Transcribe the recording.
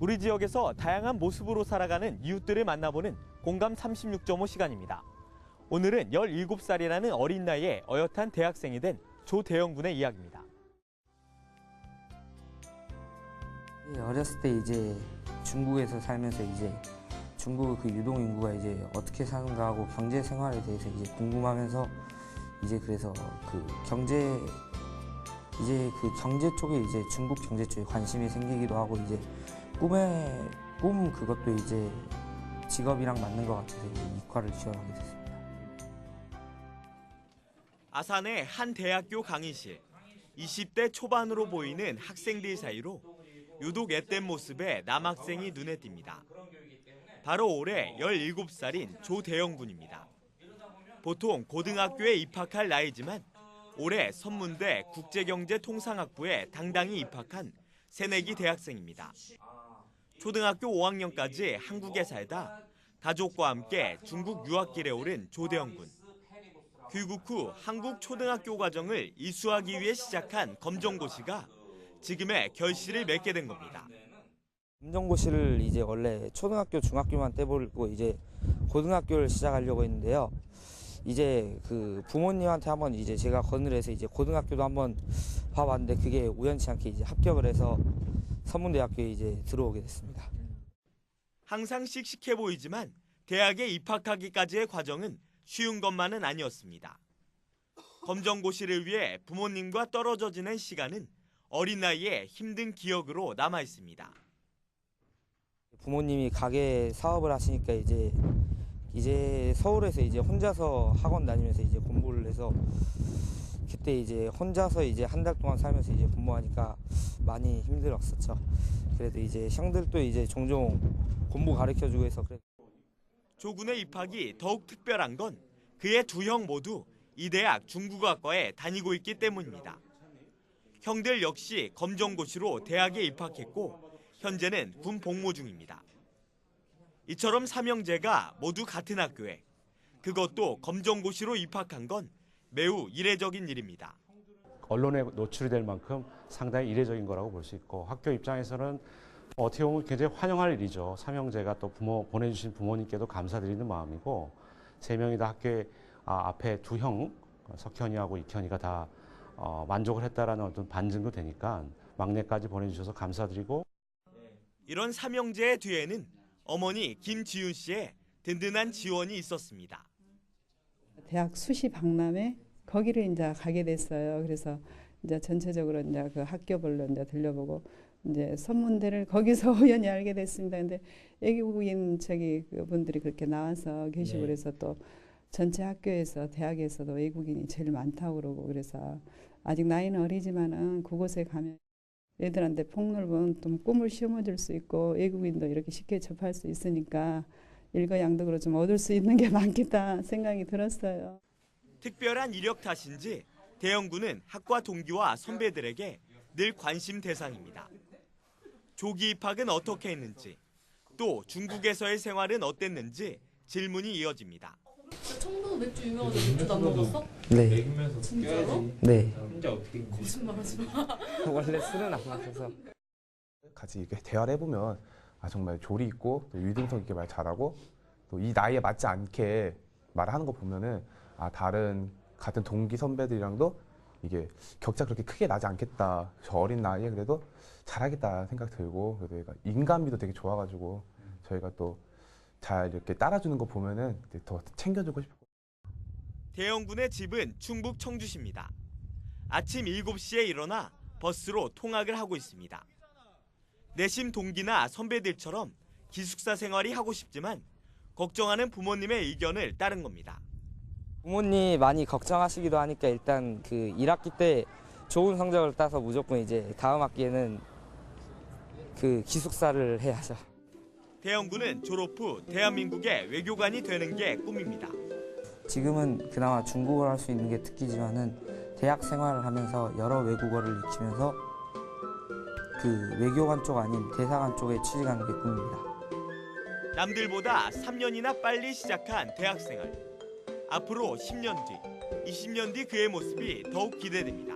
우리 지역에서 다양한 모습으로 살아가는 이웃들을 만나보는 공감 36.5 시간입니다. 오늘은 17살이라는 어린 나이에 어엿한 대학생이 된 조대영 군의 이야기입니다. 어렸을 때 이제 중국에서 살면서 이제 중국 그 유동 인구가 이제 어떻게 사는가 하고 경제 생활에 대해서 이제 궁금하면서 이제 그래서 그 경제 쪽에 이제 중국 경제 쪽에 관심이 생기기도 하고 이제 꿈 그것도 이제 직업이랑 맞는 것 같아서 이제 이과를 지원하게 됐습니다. 아산의 한 대학교 강의실. 20대 초반으로 보이는 학생들 사이로 유독 앳된 모습의 남학생이 눈에 띕니다. 바로 올해 17살인 조대영 군입니다. 보통 고등학교에 입학할 나이지만 올해 선문대 국제경제통상학부에 당당히 입학한 새내기 대학생입니다. 초등학교 5학년까지 한국에 살다 가족과 함께 중국 유학길에 오른 조대영 군. 귀국 후 한국 초등학교 과정을 이수하기 위해 시작한 검정고시가 지금의 결실을 맺게 된 겁니다. 검정고시를 이제 원래 초등학교, 중학교만 떼보고 이제 고등학교를 시작하려고 했는데요. 이제 그 부모님한테 한번 이제 제가 건의를 해서 이제 고등학교도 한번 봐봤는데 그게 우연치 않게 이제 합격을 해서 선문대학교에 이제 들어오게 됐습니다. 항상 씩씩해 보이지만 대학에 입학하기까지의 과정은 쉬운 것만은 아니었습니다. 검정고시를 위해 부모님과 떨어져 지낸 시간은 어린 나이에 힘든 기억으로 남아 있습니다. 부모님이 가게 사업을 하시니까 이제 서울에서 이제 혼자서 학원 다니면서 이제 공부를 해서 그때 이제 혼자서 이제 한 달 동안 살면서 이제 공부하니까 많이 힘들었었죠. 그래도 이제 형들도 이제 종종 공부 가르쳐주고 해서 조 군의 입학이 더욱 특별한 건 그의 두 형 모두 이 대학 중국어과에 다니고 있기 때문입니다. 형들 역시 검정고시로 대학에 입학했고 현재는 군 복무 중입니다. 이처럼 삼형제가 모두 같은 학교에, 그것도 검정고시로 입학한 건 매우 이례적인 일입니다. 언론에 노출이 될 만큼 상당히 이례적인 거라고 볼 수 있고 학교 입장에서는 어떻게 보면 굉장히 환영할 일이죠. 삼형제가 또 보내주신 부모님께도 감사드리는 마음이고 세 명이 다 학교에 앞에 두 형, 석현이하고 익현이가 다 만족을 했다라는 어떤 반증도 되니까 막내까지 보내주셔서 감사드리고 이런 삼형제의 뒤에는 어머니 김지윤 씨의 든든한 지원이 있었습니다. 대학 수시 박람회 거기를 이제 가게 됐어요. 그래서 이제 전체적으로 이제 그 학교별로 이제 들려보고 이제 선문대를 거기서 우연히 알게 됐습니다. 근데 외국인 그분들이 그렇게 나와서 게시물 해서 또 전체 학교에서 대학에서도 외국인이 제일 많다고 그러고 그래서 아직 나이는 어리지만은 그곳에 가면 애들한테 폭넓은 좀 꿈을 심어줄 수 있고 외국인도 이렇게 쉽게 접할 수 있으니까 일거양득으로 좀 얻을 수 있는 게 많겠다 생각이 들었어요. 특별한 이력 탓인지 대영 군은 학과 동기와 선배들에게 늘 관심 대상입니다. 조기 입학은 어떻게 했는지, 또 중국에서의 생활은 어땠는지 질문이 이어집니다. 청도 맥주 유명한데 맥주도 안 먹었어? 네. 먹으면서 진짜로? 네. 혼자 어떻게 거짓말하지 마. 원래 술은 안 마셔서. 같이 이렇게 대화를 해보면 정말 조리 있고 또 유등성 있게 말 잘하고 또 이 나이에 맞지 않게 말하는 거 보면은 다른 같은 동기 선배들이랑도 이게 격차 그렇게 크게 나지 않겠다. 저 어린 나이에 그래도 잘하겠다 생각 들고 그래도 얘가 인간미도 되게 좋아가지고 저희가 또 잘 이렇게 따라주는 거 보면은 더 챙겨주고 싶고. 대영 군의 집은 충북 청주시입니다. 아침 7시에 일어나 버스로 통학을 하고 있습니다. 내심 동기나 선배들처럼 기숙사 생활이 하고 싶지만 걱정하는 부모님의 의견을 따른 겁니다. 부모님 많이 걱정하시기도 하니까 일단 그 1학기 때 좋은 성적을 따서 무조건 이제 다음 학기에는 그 기숙사를 해야죠. 대영 군은 졸업 후 대한민국의 외교관이 되는 게 꿈입니다. 지금은 그나마 중국어를 할 수 있는 게 특기지만은 대학 생활을 하면서 여러 외국어를 익히면서 그 외교관 쪽 아닌 대사관 쪽에 취직하는 게 꿈입니다. 남들보다 3년이나 빨리 시작한 대학 생활. 앞으로 10년 뒤, 20년 뒤 그의 모습이 더욱 기대됩니다.